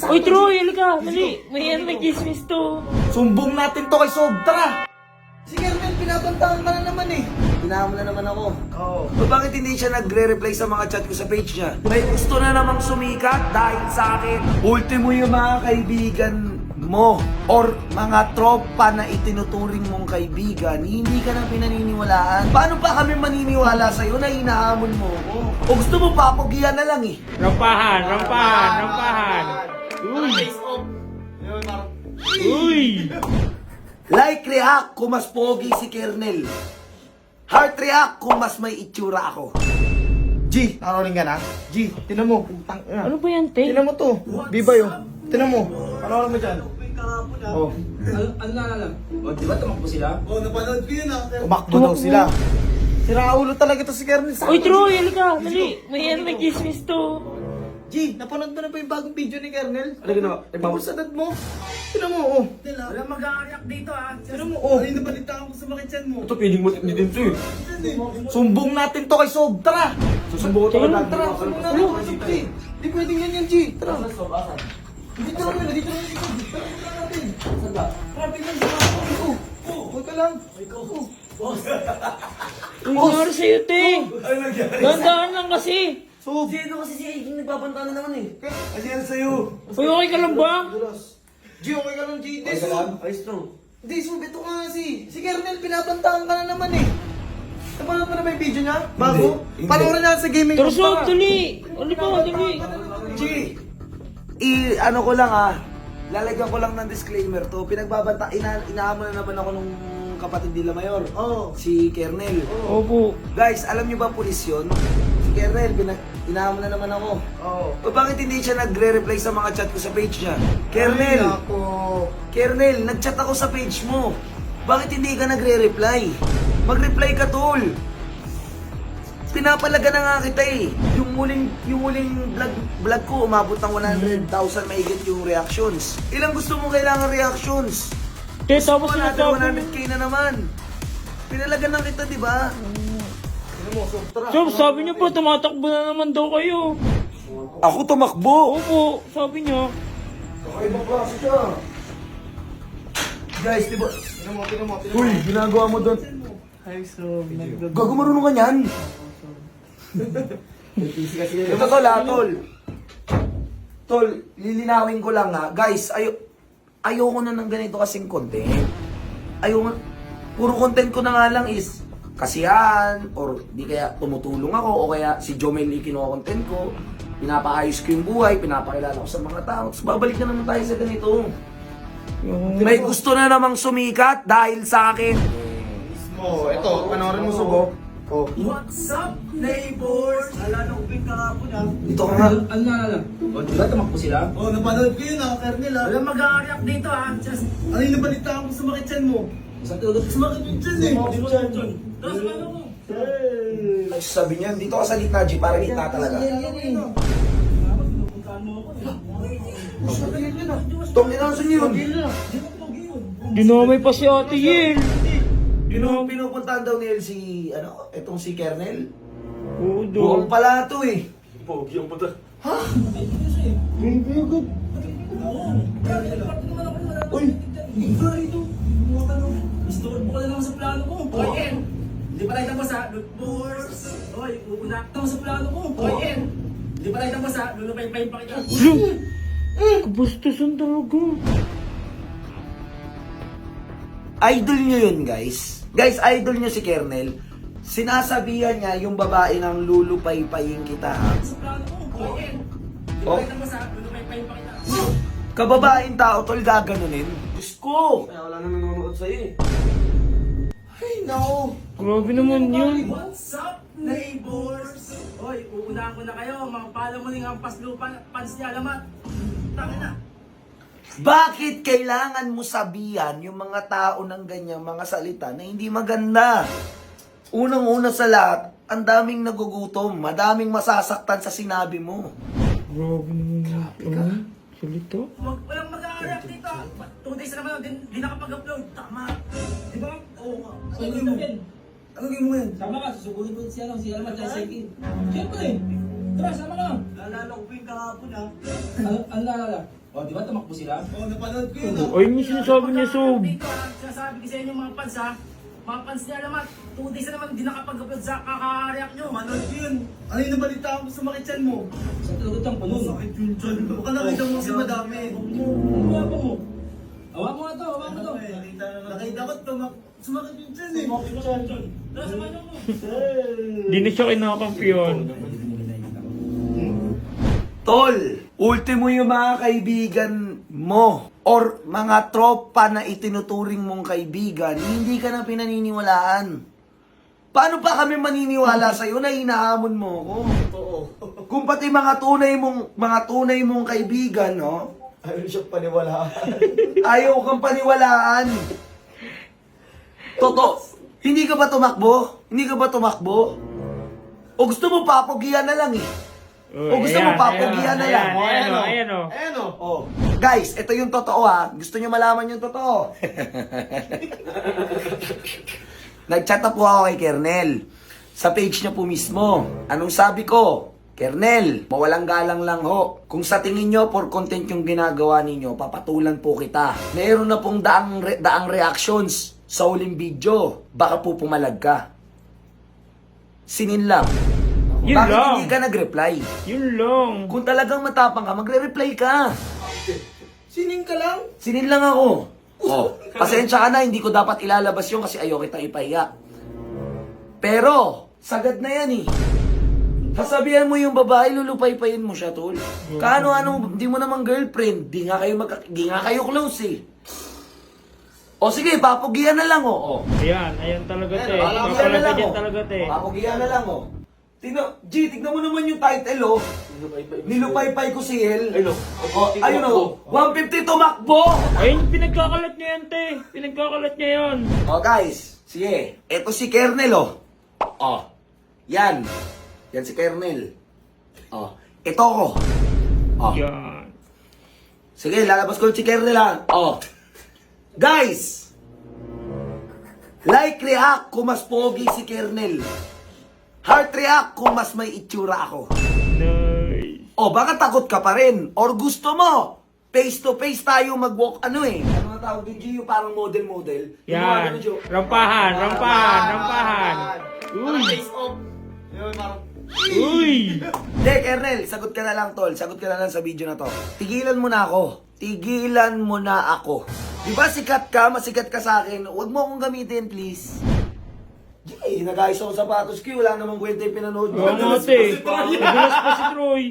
Uy, Troy, halika. Dali. May chismis to. Sumbong natin to kay Sob, tara! Si Kermel, pinabantaan ka na naman eh. Pinahan mo na naman ako. Oo. Bakit hindi siya nagre-reply sa mga chat ko sa page niya? May gusto na namang sumikat dahil sa akin. Ultimo yung mga kaibigan mo or mga tropa na itinuturing mong kaibigan, hindi ka na pinaniniwalaan. Paano pa kami maniniwala sa'yo na hinahamon mo ako? O gusto mo papagiyan na lang eh? Rampahan. Uy! Like react kung mas pogi si Kernel. Heart react kung mas may itsura ako. G, nakaroling ka na? G, tinan mo. Putang ina. Ano ba yan, te? Tinan mo to. Bibay oh. Tinan mo. Ano mo dyan? Oh. Ano na alam? O, di ba tumakbo sila? Umakbo daw sila. Siraulo talaga to si Kernel. Uy, Troy, halika. Dali. May chismis to. G, napanood mo na ba yung bagong video ni Kernel? Ano ginawa? Nagbawas sa dad mo. Tinan mo oh. Wala mag-a-react dito ah. Tinan mo oh. Ito piling mo din to eh. Sumbong natin to kay Sob, tara! Susumbong ko to kay Sob. Tara, sumbong natin to kay Sob, G. Di pwedeng yan yan, G. Tara. Dito naman, dito naman si Sob. Tara natin. Saan ba? Tara, tingnan sa mga ko. Huwag ka lang. Uy, nangyari sa'yo, te. Dandaan lang kasi. Sob. Sino kasi si Iging nagbabanta na naman eh? Kasi yan sa'yo. Uy, okay ka lang ba? G, okay ka lang, G. Hindi, Okay ka Sob. lang? Ayos lang. Hindi, Sob. Ito nga si Kernel, pinabantaan ka na naman eh. Napanood mo na ba yung video niya? Bago? Hindi. Panoorin natin sa gaming. Pero Room, Sob, tara. dali. Dali. G, ano ko lang lalagyan ko lang ng disclaimer to. Inaamo na naman ako nung kapatid nila Mayor. Oo. Si Kernel. Opo. Guys, alam niyo ba pulis yun? Si Kernel, inaamo na naman ako. Oo. O bakit hindi siya nagre-reply sa mga chat ko sa page niya? Kernel, Ay, ako. Kernel, nag-chat ako sa page mo. Bakit hindi ka nagre-reply? Mag-reply ka, tol. Pinapalaga na nga kita eh. Yung huling vlog ko, umabot ng 100,000 mahigit yung reactions. Ilang gusto mo kailangan reactions? Te, tapos Another sinasabi mo. 100k na naman. Pinalaga na kita, di ba? Ano mo, Sob, tara. Sob, sabi niyo po, tumatakbo na naman daw kayo. Ako tumakbo. Opo, sabi niyo. Ibang klase siya. Guys, di ba? Tinan mo. Uy, ginagawa mo doon. Ay, Sob, Gago, marunong ka niyan. Ito tol ha, tol. Tol, lilinawin ko lang ha. Guys, ayoko na ng ganito kasing content. Puro content ko na nga lang is kasiyahan, or di kaya tumutulong ako, o kaya si Jomel kinuha-content ko, pinapaayos ko yung buhay, pinapakilala ko sa mga tao. Tapos babalik na naman tayo sa ganito. May gusto na namang sumikat dahil sa akin. Oh, ito, panoorin mo, Sob. Oh. What's up, neighbors? Ala, nakupin kahapon ah. Ito ka nga. Ano na alam? O, di ba tumakbo sila? Oh, napanood ko yun Kernel ah. Wala mag-a-react dito ah. Just, Ano yung nabalitaan ko sa makitsan mo? saan tulog? Sumakit yung dyan eh. Tapos ano mo? Nagsasabi niyan, dito ka sa gitna, G, para gitna talaga. Tong inasan niyo yun. Dinamay pa si Ate Yel. Pinupuntahan daw ni El si, etong si Kernel. Oo, Buong daw. pala to eh. Uy! Istorbo ka na naman sa plano ko. Hoy, En! Hindi pa tayo tapos ha? Neighbors! Hoy, uunak ka sa plano ko. Hoy, En! Hindi pa tayo tapos ha? Lulupay-pay pa kita. Kabastusan talaga. Idol nyo yun, guys. Guys, idol nyo si Kernel. Sinasabihan niya yung babae ng lulupay-payin kita. Sa plano ko. Hoy, En! Hindi pa Oh. tayo tapos ha? Lulupay-pay pa kita. Kababaeng tao, tol, gaganunin. Diyos ko! Kaya wala na nanonood sa'yo eh. Ay, no. Grabe naman yun. What's up, neighbors? Hoy, uunahan ko na kayo. Mga pala mo ang paslupan, pans niya, alamat. Tangin na. Bakit kailangan mo sabihan yung mga tao ng ganyang mga salita na hindi maganda? Unang-una sa lahat, ang daming nagugutom, madaming masasaktan sa sinabi mo. Grabe naman. Salita? Walang mag-a-react dito. 2 days na naman, di nakapag-upload. Tama. Di ba? Oo nga. Ano mo? Ano gawin mo yan? Sama ka, susugurin mo si Alamat, si Siyempre. Tara, sama ka. Naalala ko pa yung kahapon ha. Ano naalala? O, di ba tumakbo sila? Oo, napanood ko yun. Ay, yung sinasabi niya, Sob. Dito, sinasabi ko sa inyo mga fans ha. Mga fans niya alamat. 2 days na naman hindi nakapag-upload sa kaka-react nyo. Manood ko yun. Ano yung nabalita mo sa makitsan mo? Sa tulog lang po nun. Sakit yung tiyan mo. Baka nakita mo si madami. Ano ba mo? Awa mo nga to, awa mo to. Nakita ko, sumakit yung tiyan eh. Tara, samahan mo. Hindi na siya kinakampiyon. Tol, ultimo yung mga kaibigan mo or mga tropa na itinuturing mong kaibigan, hindi ka na pinaniniwalaan. Paano pa kami maniniwala sa'yo na hinahamon mo ko? Kung pati mga tunay mong kaibigan, no? Ayaw siya paniwalaan. Ayaw kang paniwalaan. Hindi ka ba tumakbo? Hindi ka ba tumakbo? O gusto mo papogian na lang eh? O gusto mo papogian na lang? Ayan o. Ayan o. Oh. Guys, ito yung totoo ha. Gusto nyo malaman yung totoo. Nag-chat na po ako kay Kernel. Sa page niya po mismo. Anong sabi ko? Kernel, mawalang galang lang ho. Kung sa tingin nyo for content yung ginagawa ninyo, papatulan po kita. Meron na pong daang reactions sa huling video. Baka po pumalag ka. Sinin lang. Yun Bakit lang. hindi ka nag-reply? Yun lang. Kung talagang matapang ka, magre-reply ka. Sining ka lang? Sinin lang ako. Oh, pasensya ka na, hindi ko dapat ilalabas yun kasi ayaw kita ipahiya. Pero, sagad na yan eh. Sasabihan mo yung babae, lulupay-payin mo siya, tol. Kaano-ano, di mo naman girlfriend. Di nga kayo close eh. O sige, papugian na lang oh. Ayan talaga te. Papugian na Papalaga lang dyan oh. talaga te. Papugian na lang oh. Tignan mo naman yung title oh. Nilupay-pay ko si El. Ayun oh. 150 tumakbo! Ayun, pinagkakalat niya yan te. Pinagkakalat niya yan. Oh guys, sige. Ito si Kernel oh. Oh. Yan. Yan si Kernel. Oh. Ito ko. Oh. Yan. Sige, lalabas ko si Kernel ha. Oh. Guys! Like react kung mas pogi si Kernel. Heart react kung mas may itsura ako. Nice. O baka takot ka pa rin. Or gusto mo, face to face tayo mag-walk, ano eh. Ano nga tawag yung Gio, parang model-model. Yung mga Yan. ganun, Gio. Rampahan. Uy. Face off. Yun, parang... Uy. Hindi, Kernel, sagot ka na lang, tol. Sagot ka na lang sa video na to. Tigilan mo na ako. Tigilan mo na ako. Diba sikat ka, masikat ka sa akin, huwag mo akong gamitin, please. Nag-ayos ako sapatos ko, wala namang kwenta yung pinanood mo. Oo nga te. Nagulas pa si Troy.